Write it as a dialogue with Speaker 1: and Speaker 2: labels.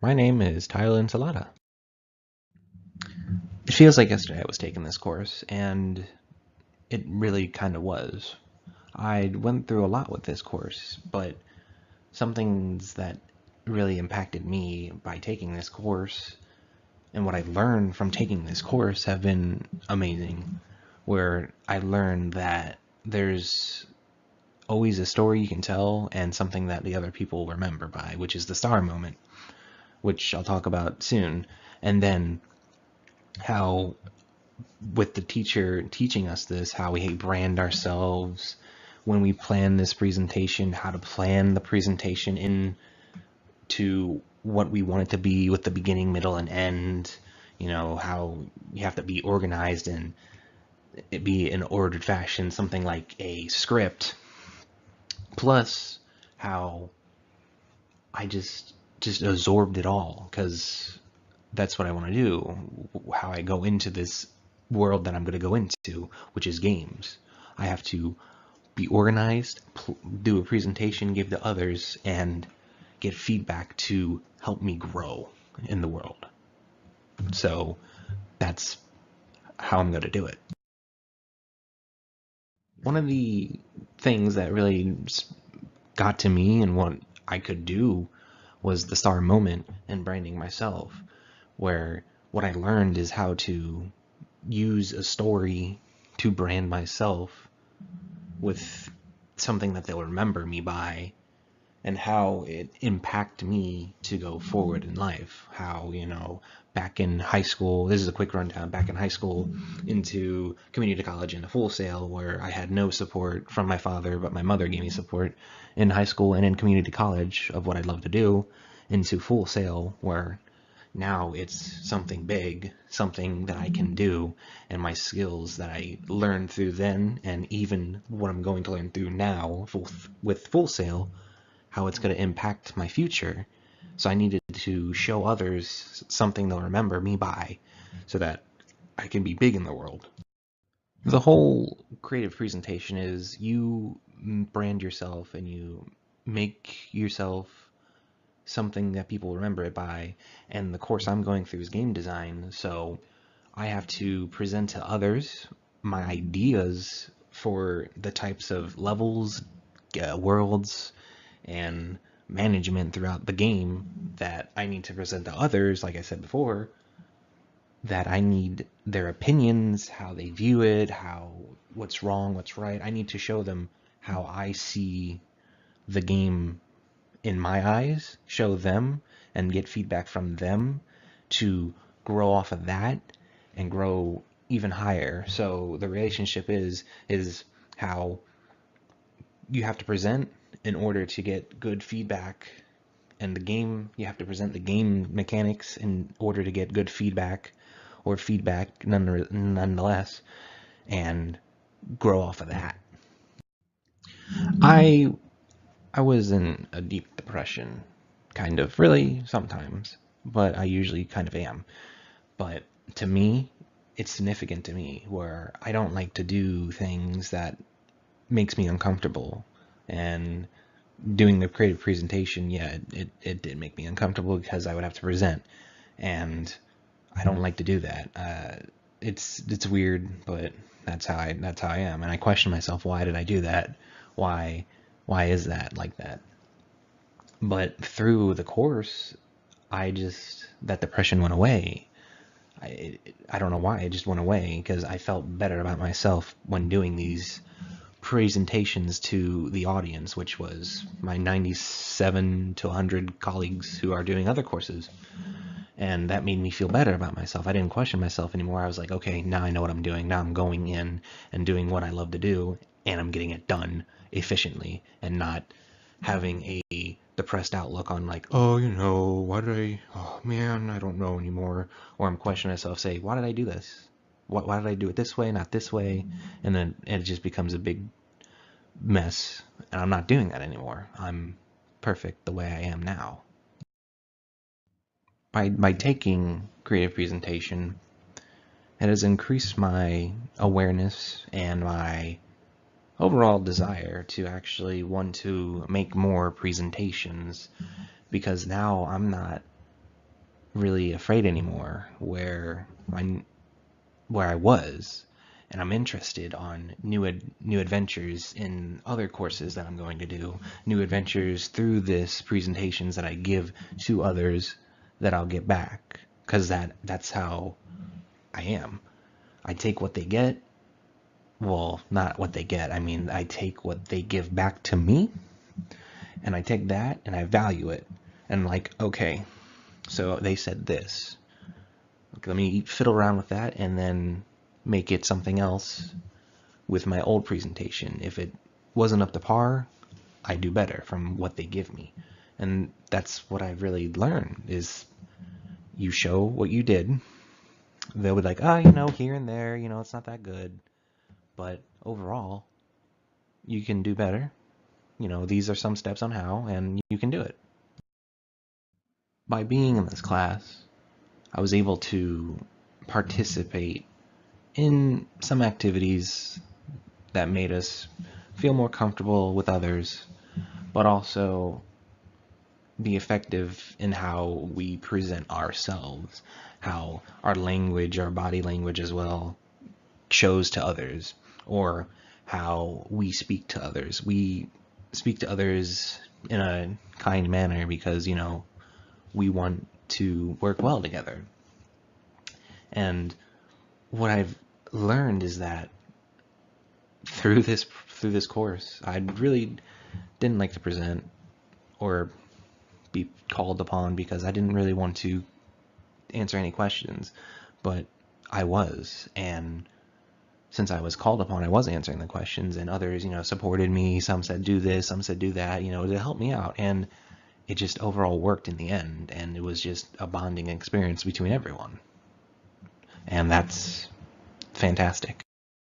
Speaker 1: My name is Tyler Linsalata. It feels like yesterday I was taking this course, and it really kind of was. I went through a lot with this course, but some things that really impacted me by taking this course and what I learned from taking this course have been amazing. Where I learned that there's always a story you can tell and something that the other people remember by, which is the star moment, which I'll talk about soon. And then how with the teacher teaching us this, how we brand ourselves when we plan this presentation, how to plan the presentation into what we want it to be with the beginning, middle, and end. You know, how you have to be organized and it be in ordered fashion, something like a script. Plus, how I just absorbed it all because that's what I want to do. How I go into this world that I'm going to go into, which is games. I have to be organized, do a presentation, give to others, and get feedback to help me grow in the world. So that's how I'm going to do it. One of the things that really got to me and what I could do was the star moment and branding myself, where what I learned is how to use a story to brand myself with something that they'll remember me by, and how it impacted me to go forward in life. How, back in high school, this is a quick rundown, back in high school into community college and a Full Sail, where I had no support from my father, but my mother gave me support in high school and in community college of what I'd love to do, into Full Sail, where now it's something big, something that I can do, and my skills that I learned through then, and even what I'm going to learn through now with Full Sail, how it's going to impact my future. So I needed to show others something they'll remember me by so that I can be big in the world. The whole creative presentation is you brand yourself and you make yourself something that people remember it by. And the course I'm going through is game design, so I have to present to others my ideas for the types of levels, worlds, and management throughout the game that I need to present to others, like I said before, that I need their opinions, how they view it, how what's wrong, what's right. I need to show them how I see the game in my eyes, show them and get feedback from them to grow off of that and grow even higher. So the relationship is how you have to present in order to get good feedback, and the game, you have to present the game mechanics in order to get good feedback, or feedback nonetheless, and grow off of that. I I was in a deep depression, kind of, really, sometimes, but I usually kind of am. But to me, it's significant to me where I don't like to do things that makes me uncomfortable. And doing the creative presentation, yeah, it did make me uncomfortable because I would have to present, and I don't like to do that. It's weird, but that's how I am, and I question myself. Why did I do that? Why why is that like that? But through the course, that depression went away. I don't know why, it just went away because I felt better about myself when doing these presentations to the audience, which was my 97 to 100 colleagues who are doing other courses. And that made me feel better about myself. I didn't question myself anymore. I was like, okay, now I know what I'm doing. Now I'm going in and doing what I love to do, and I'm getting it done efficiently and not having a depressed outlook on, like, oh, why did oh man, I don't know anymore. Or I'm questioning myself, say, why did I do this? Why did I do it this way, not this way? And then it just becomes a big mess, and I'm not doing that anymore. I'm perfect the way I am now. By taking creative presentation, it has increased my awareness and my overall desire to actually want to make more presentations, because now I'm not really afraid anymore where I was, and I'm interested on new adventures in other courses that I'm going to do, new adventures through this presentations that I give to others that I'll get back, because that's how I am. I take what they get. Well, not what they get. I mean, I take what they give back to me, and I take that and I value it. And like, okay, so they said this. Let me fiddle around with that and then make it something else with my old presentation. If it wasn't up to par, I do better from what they give me. And that's what I've really learned is you show what you did. They'll be like, oh, here and there, it's not that good. But overall, you can do better. These are some steps on how, and you can do it. By being in this class, I was able to participate in some activities that made us feel more comfortable with others, but also be effective in how we present ourselves, how our language, our body language as well, shows to others, or how we speak to others. We speak to others in a kind manner because, we want to work well together. And what I've learned is that through this course, I really didn't like to present or be called upon because I didn't really want to answer any questions, but I was, and since I was called upon, I was answering the questions, and others, supported me. Some said do this, some said do that, to help me out, and it just overall worked in the end, and it was just a bonding experience between everyone, and that's fantastic.